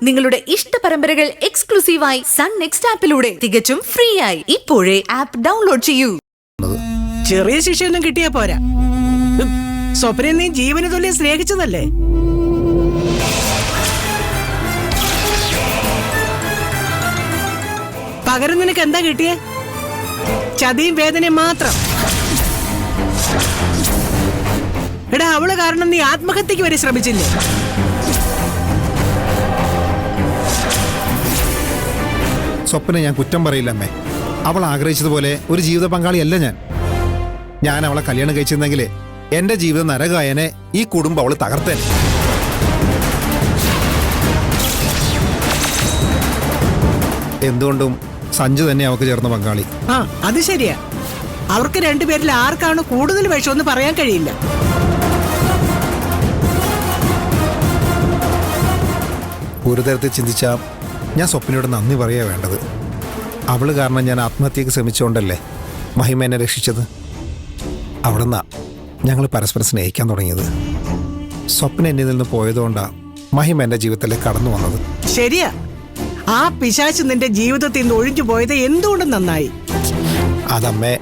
നിങ്ങളുടെ ഇഷ്ട പരമ്പരകൾ എക്സ്ക്ലൂസീവായി സൺ നെക്സ്റ്റ് ആപ്പിലൂടെ തികച്ചും ഫ്രീ ആയി ഇപ്പോഴേ ആപ്പ് ഡൗൺലോഡ് ചെയ്യൂ. ചെറിയ ശിക്ഷയൊന്നും കിട്ടിയാ പോരാ. സ്വപ്നെ നീ ജീവന തുല്യം സ്നേഹിച്ചതല്ലേ? പകരം നിനക്ക് എന്താ കിട്ടിയേ? ചതിയും വേദനയും മാത്രം. എടാ, അവള് കാരണം നീ ആത്മഹത്യക്ക് വരെ ശ്രമിച്ചില്ലേ? സ്വപ്ന ഞാൻ കുറ്റം പറയില്ല അമ്മേ. അവൾ ആഗ്രഹിച്ചതുപോലെ ഒരു ജീവിത പങ്കാളിയല്ല ഞാൻ അവളെ കല്യാണം കഴിച്ചിരുന്നെങ്കിലേ എന്റെ ജീവിതം നരകായനെ, ഈ കുടുംബം അവള് തകർത്തേനെ. എന്തുകൊണ്ടും സഞ്ജു തന്നെ അവൾക്ക് ചേർന്ന പങ്കാളി. ആ, അത് ശരിയാ. അവർക്ക് രണ്ടുപേരിൽ ആർക്കാണ് കൂടുതൽ വിഷമെന്ന് പറയാൻ കഴിയില്ല. ഒരു തരത്തിൽ ചിന്തിച്ചാൽ ഞാൻ സ്വപ്നയോട് നന്ദി പറയുക വേണ്ടത്. അവള് കാരണം ഞാൻ ആത്മഹത്യക്ക് ശ്രമിച്ചുകൊണ്ടല്ലേ മഹിമ എന്നെ രക്ഷിച്ചത്. അവിടുന്നാ ഞങ്ങൾ പരസ്പരം സ്നേഹിക്കാൻ തുടങ്ങിയത്. സ്വപ്ന എന്നിൽ നിന്ന് പോയതുകൊണ്ടാണ് മഹിമ എൻ്റെ ജീവിതത്തിലേക്ക് കടന്നു വന്നത്. ശരിയാ, ആ പിശാച് നിന്റെ ജീവിതത്തിൽ നിന്ന് ഒഴിഞ്ഞു പോയത് എന്തുകൊണ്ടും നന്നായി. അതമ്മേ